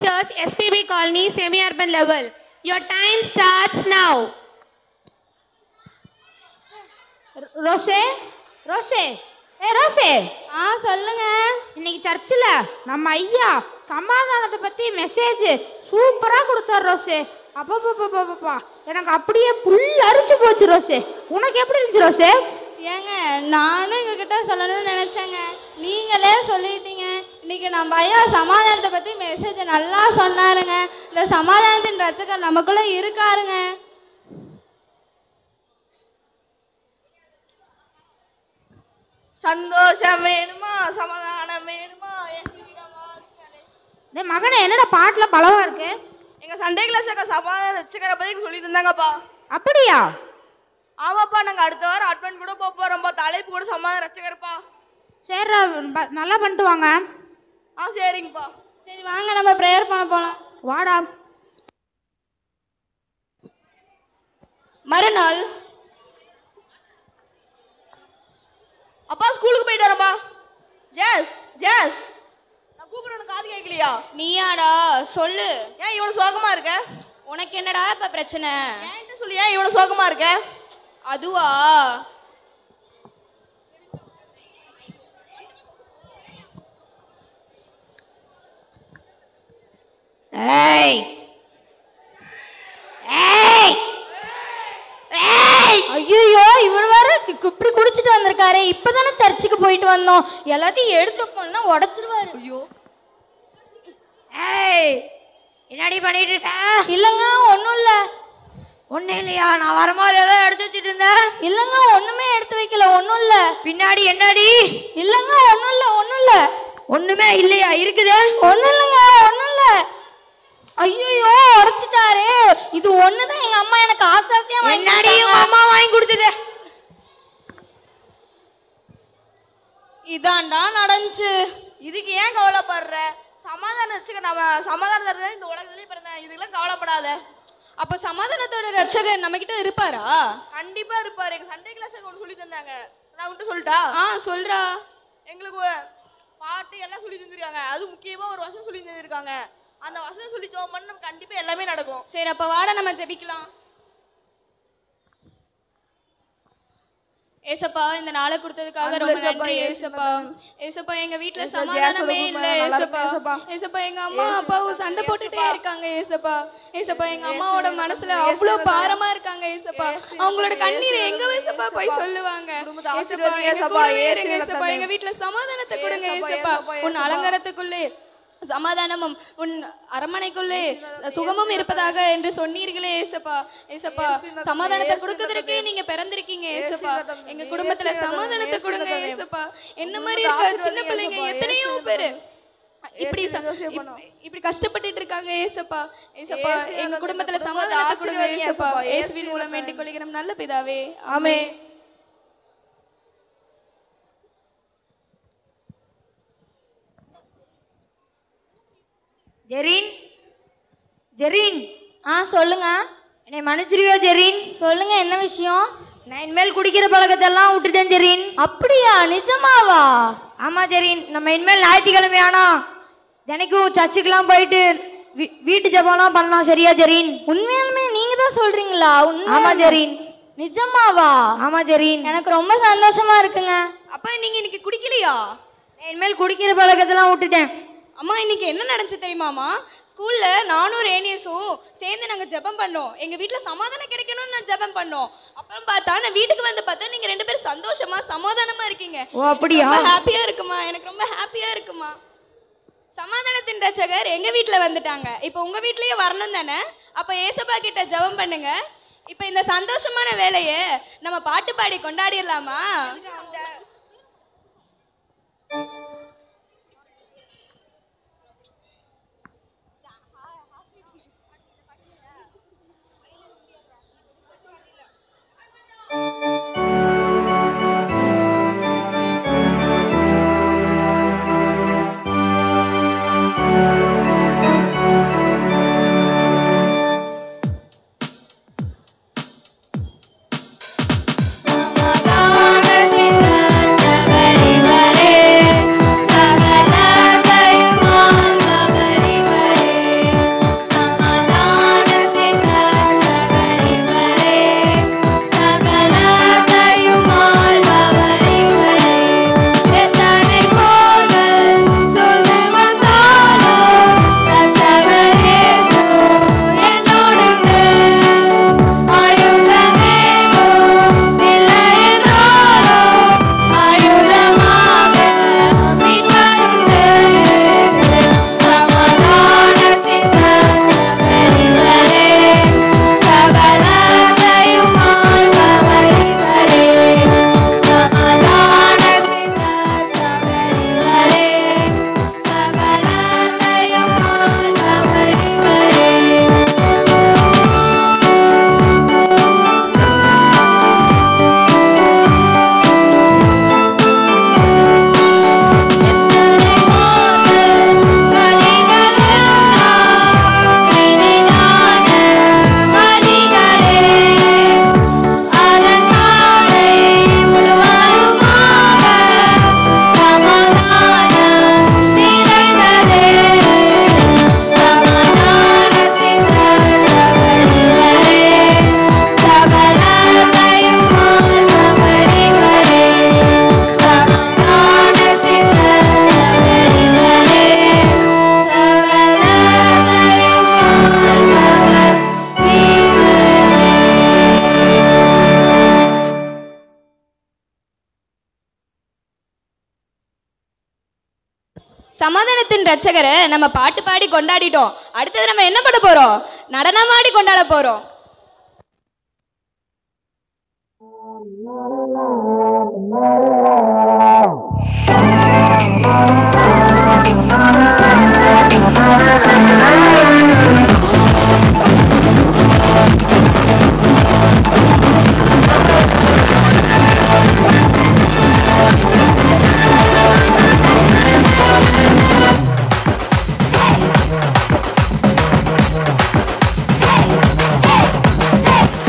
Church, SPB Colony, semi-urban level. Your time starts now. ரோசே ரோசே ரோசே சொல்லுங்க. இன்னைக்கு சர்ச்சில் நம்ம ஐயா சமாதானத்தை பற்றி மெசேஜ் சூப்பராக கொடுத்தார் ரோசே. அப்பப்பா எனக்கு அப்படியே புல் அரிச்சு போச்சு ரோசே. உனக்கு எப்படி இருந்துச்சு ரோசே? ஏங்க நானும் எங்ககிட்ட சொல்லணும்னு நினச்சேங்க, நீங்களே சொல்லிட்டீங்க. இன்னைக்கு நம்ம ஐயா சமாதானத்தை பற்றி மெசேஜ் நல்லா சொன்னாருங்க. இந்த சமாதானத்தின் ரட்சகர் நமக்குள்ளே இருக்காருங்க. சந்தோஷம் வேணுமா, சமாதானம் வேணுமா? மகனே என்னடா பாட்டில் பலவா இருக்கு? எங்க சண்டே கிளாஸ் சமாதான ரட்சகரை பத்தி சொல்லி தந்தாங்கப்பா. அப்படியா? ஆமாப்பா, நாங்க அடுத்த வாரம் அட்வென்ட் கூட போறோம்ப்பா. தலைப்பு கூட சமாதான ரட்சகர்ப்பா. சரி நல்லா பண்ணிட்டு வாங்க. சரிங்கப்பா. சரி வாங்க நம்ம ப்ரேயர் பண்ண போகலாம். வாடா. மறுநாள் அப்பா ஸ்கூலுக்கு போயிட்டு வரப்பா. ஜேஸ் ஜேஸ், நான் கூப்பிடுறேன், காது கேட்கலையா? நீயாடா சொல்லு. ஏன் இவ்வளவு சோகமா இருக்க? உனக்கு என்னடா இப்ப பிரச்சனை? ஏன்ட்டு சொல்லி ஏன் இவ்வளவு சோகமா இருக்க? அதுவா, ஐயோ இவர் வேற இப்படி குடிச்சிட்டு வந்திருக்காரு. இப்பதானே சர்ச்சுக்கு போயிட்டு வந்தோம். எல்லாத்தையும் எடுத்து போனா உடைச்சிருவாரு. ஐயோ என்னடி பண்ணிட்டு இருக்க? இல்லைங்க ஒன்றும் இல்லை. ஒன்றும் இல்லையா? நான் வரும்போது ஏதோ எடுத்து வச்சுட்டு இருந்தேன். இல்லைங்க ஒன்றுமே எடுத்து வைக்கல. ஒன்றும் இல்லை. பின்னாடி என்னடி? இல்லைங்க ஒன்றும் இல்லை. ஒன்றும் இல்லை. ஒண்ணுமே இல்லையா? இருக்குது. ஒன்றும் இல்லைங்க. ஒன்றும் இல்லை. ஐயோ உடைச்சிட்டாரு. இது ஒண்ணுதான் எங்க அம்மா எனக்கு ஆசாசியா முன்னாடி உங்க அம்மா வாங்கி கொடுத்தது. இதாண்டா நடந்துச்சு. இதுக்கு ஏன் கவலைப்படுற? சமாதானம் வச்சுக்க, நம்ம சமாதானம் இந்த உலகத்திலேயே பிறந்தேன். இதுக்கெல்லாம் கவலைப்படாத. அப்ப சமாதானத்தோட ரட்சகர் நம்ம கிட்ட இருப்பாரா? கண்டிப்பா இருப்பாரு. எங்க சண்டே கிளாஸ் ஒன்று சொல்லி தந்தாங்க. நான் உன்கிட்ட சொல்லிட்டா? சொல்றா. எங்களுக்கு பாட்டு எல்லாம் சொல்லி தந்துருக்காங்க. அது முக்கியமா ஒரு வசனம் சொல்லி தந்துருக்காங்க. அந்த வசனம் சொல்லி ஜெபம் பண்ணா நம்ம கண்டிப்பா எல்லாமே நடக்கும். சரி அப்ப வாட நம்ம ஜெபிக்கலாம். ஏசப்பா இந்த நாளை கொடுத்ததுக்காக ரொம்ப நன்றி ஏசப்பா. ஏசப்பா எங்க வீட்டுல சமாதானமே இல்ல ஏசப்பா. ஏசப்பா எங்க அம்மா அப்பாவும் சண்டை போட்டுட்டே இருக்காங்க ஏசப்பா. ஏசப்பா எங்க அம்மாவோட மனசுல அவ்வளவு பாரமா இருக்காங்க ஏசப்பா. அவங்களோட கண்ணீர் எங்க ஏசப்பா போய் சொல்லுவாங்க. ஏசப்பா எங்க கூடவே இருங்க ஏசப்பா. எங்க வீட்டுல சமாதானத்தை கொடுங்க ஏசப்பா. உன் அலங்காரத்துக்குள்ளே சமாதானமும் உன் அரண்மனைக்குள்ளே சுகமும் இருப்பதாக என்று சொன்னீர்களே ஏசப்பா. ஏசப்பா சமாதானத்தை கொடுக்கறதுக்கே நீங்க பிறந்திருக்கீங்க ஏசப்பா. எங்க குடும்பத்துல சமாதானத்தை கொடுங்க ஏசப்பா. என்ன மாதிரி இருக்க சின்ன பிள்ளைங்க எத்தனையோ பேரு இப்படி கஷ்டப்பட்டுட்டு இருக்காங்க ஏசப்பா. ஏசப்பா எங்க குடும்பத்துல சமாதானத்தை கொடுங்க ஏசப்பா. இயேசுவின் மூலம் வேண்டிக் கொள்கிறோம் நல்ல பிதாவே, ஆமென். ஜெரீன் ஜெரீன். சொல்லுங்க. என்னை மன்னிச்சிருவியோ ஜெரீன்? சொல்லுங்க என்ன விஷயம்? நான் இனிமேல் குடிக்கிற பழக்கத்தெல்லாம் விட்டுட்டேன் ஜெரீன். அப்படியா? நிஜமாவா? ஆமா ஜெரீன். நம்ம இனிமேல் ஞாயிற்றுக்கிழமை ஆனா தினைக்கும் சர்ச்சுக்கெல்லாம் போயிட்டு வீட்டு ஜெபம்லாம் பண்ணலாம். சரியா ஜெரீன்? உண்மையாலுமே நீங்க தான் சொல்றீங்களா? ஆமா ஜெரீன். நிஜமாவா? ஆமா ஜெரீன். எனக்கு ரொம்ப சந்தோஷமா இருக்குங்க. அப்ப நீங்க இன்னைக்கு குடிக்கலையா? இனிமேல் குடிக்கிற பழக்கத்தெல்லாம் விட்டுட்டேன். அம்மா இன்னைக்கு என்ன நடந்துச்சு தெரியுமாமா? ஸ்கூல்ல நானும் ரேனியஸும் சேர்ந்து நாங்க ஜெபம் பண்ணோம். எங்க வீட்டுல சமாதானம் கிடைக்கணும்னு நான் ஜெபம் பண்ணோம். அப்புறம் பார்த்தா நான் வீட்டுக்கு வந்து பார்த்தா நீங்க ரெண்டு பேரும் சந்தோஷமா சமாதானமா இருக்கீங்க. ஓ அப்படியா? ஹாப்பியா இருக்குமா? எனக்கு ரொம்ப ஹாப்பியா இருக்குமா. சமாதானத்தின் ரட்சகர் எங்க வீட்டுல வந்துட்டாங்க. இப்போ உங்க வீட்லயே வரணும் தானே? அப்ப ஏசப்பா கிட்ட ஜெபம் பண்ணுங்க. இப்ப இந்த சந்தோஷமான வேலையை நம்ம பாட்டு பாடி கொண்டாடிடலாமா? சமாதானத்தின் சமாதானத்தின் ரட்சகரை நம்ம பாட்டு பாடி கொண்டாடிட்டோம். அடுத்தது நம்ம என்ன பண்ண போறோம்? நடனமாடி கொண்டாட போறோம்.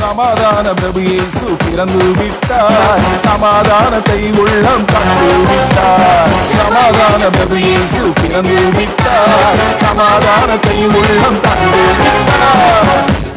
சமாதான பிரபு இயேசு பிறந்து விட்டார், சமாதானத்தை உள்ளம் தந்து விட்டார். சமாதான பிரபு இயேசு பிறந்து விட்டார், சமாதானத்தை உள்ளம் தந்து விட்டார்.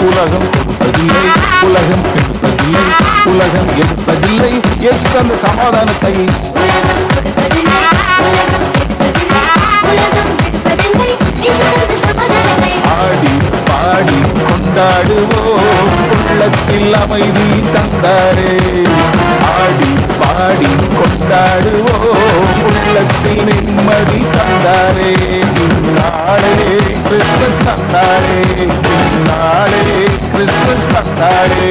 உலகம் கொடுப்பதில்லை, உலகம் கெடுப்பதில்லை, உலகம் எடுப்பதில்லை, இயேசு தந்த சமாதானத்தை. ஆடி பாடி கொண்டாடுவோம், உள்ளத்தில் அமைதி தந்தாரே. ஆடி பாடி கொண்டாடுவோம், உள்ளத்தில் நிம்மதி தந்தாரே. நாளே கிறிஸ்துமஸ் வந்தாரே, நாளே கிறிஸ்துமஸ் வந்தாரே.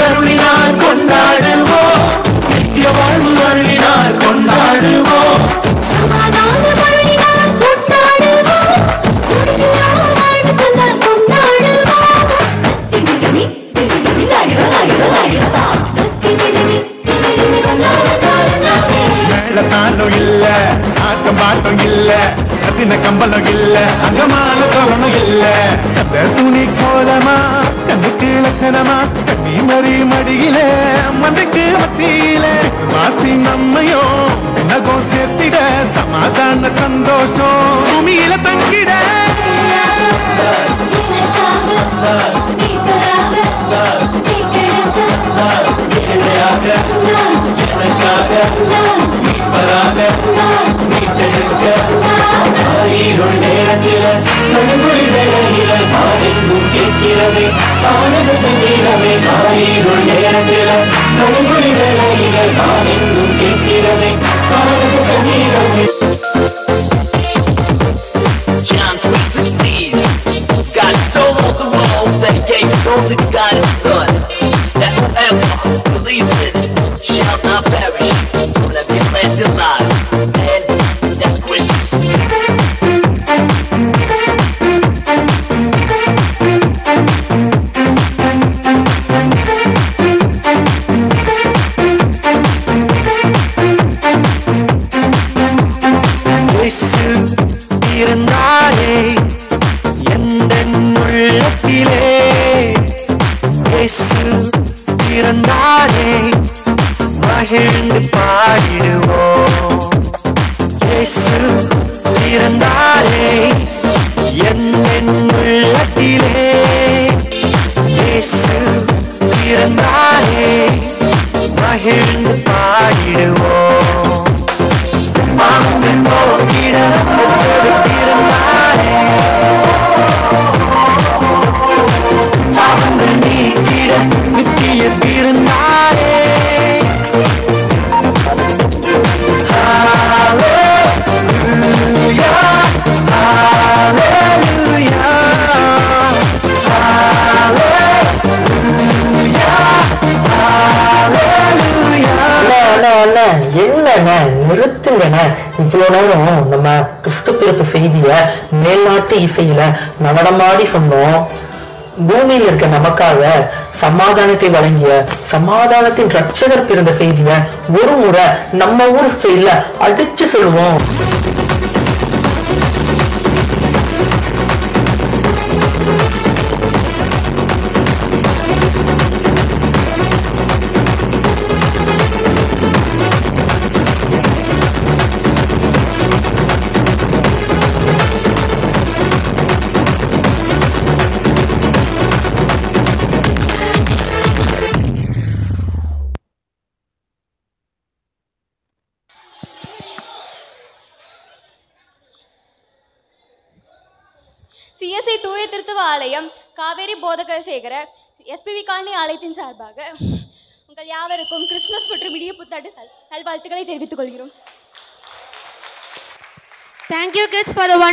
அருளினார் கொண்டாடுவோம், நித்திய வாழ்வு அருளினார் கொண்டாடுவோம், சமாதான அருளினார் கொண்டாடுவோம், வாழ்வு தந்தார் கொண்டாடுவோம். மேளத்தாண்டும் இல்ல, ஆட்டம் பாட்டம் இல்ல, கத்தின கம்பளம் இல்ல, அங்கமான கவனம் இல்ல. துணி கோலமா கண்ணுக்கு லட்சணமா கண்ணி மறி மடியில மந்தைக்கு மத்தியில சுவாசி நம்மையோ நகம் சேர்த்திட சமாதான சந்தோஷம் பூமியில தங்கிட. நேரத்தில கண்குறி வேளையில மாறெங்கும் கேட்கிறவே ஆனந்த சங்கீதமே. ஆயிரம் நேரத்தில கண்குறி வேளையில மாறெங்கும் கேட்கிறவே ஆனந்த சங்கீதமே. John 3:16 God so loved the world that he gave his only begotten Son, that whoever believes in it shall not perish but have everlasting life. And that's Christmas. மகிழ்ந்து பாடிடுவோம். இயேசு பிறந்தாரே என் உள்ளத்திலே, இயேசு பிறந்தாரே மகிழ்ந்து பாடிடுவோம். மாமன் போகிட பிறந்தாரே, சாபங்கள் நீக்கிட நித்திய பிறந்தாரே. என்னண்ண நிறுத்துங்கண்ண, இவ்வளோ நேரம் நம்ம கிறிஸ்து பிறப்பு செய்திய மேல்நாட்டு இசையில நடனமாடி சொன்னோம். பூமியில் இருக்க நமக்காக சமாதானத்தை வழங்கிய சமாதானத்தின் ரட்சகர் பிறந்த செய்திய ஒரு முறை நம்ம ஊர் ஸ்டைல்ல அடிச்சு சொல்லுவோம். சிஎஸ்ஐ தூய திருத்துவ ஆலயம், காவேரி போதக சேகர, எஸ்பிவி காலனி ஆலயத்தின் சார்பாக உங்கள் யாவருக்கும் கிறிஸ்துமஸ் மற்றும் இனிய புத்தாண்டு நல்வாழ்த்துக்களை தெரிவித்துக் கொள்கிறோம். Thank you kids for the wonderful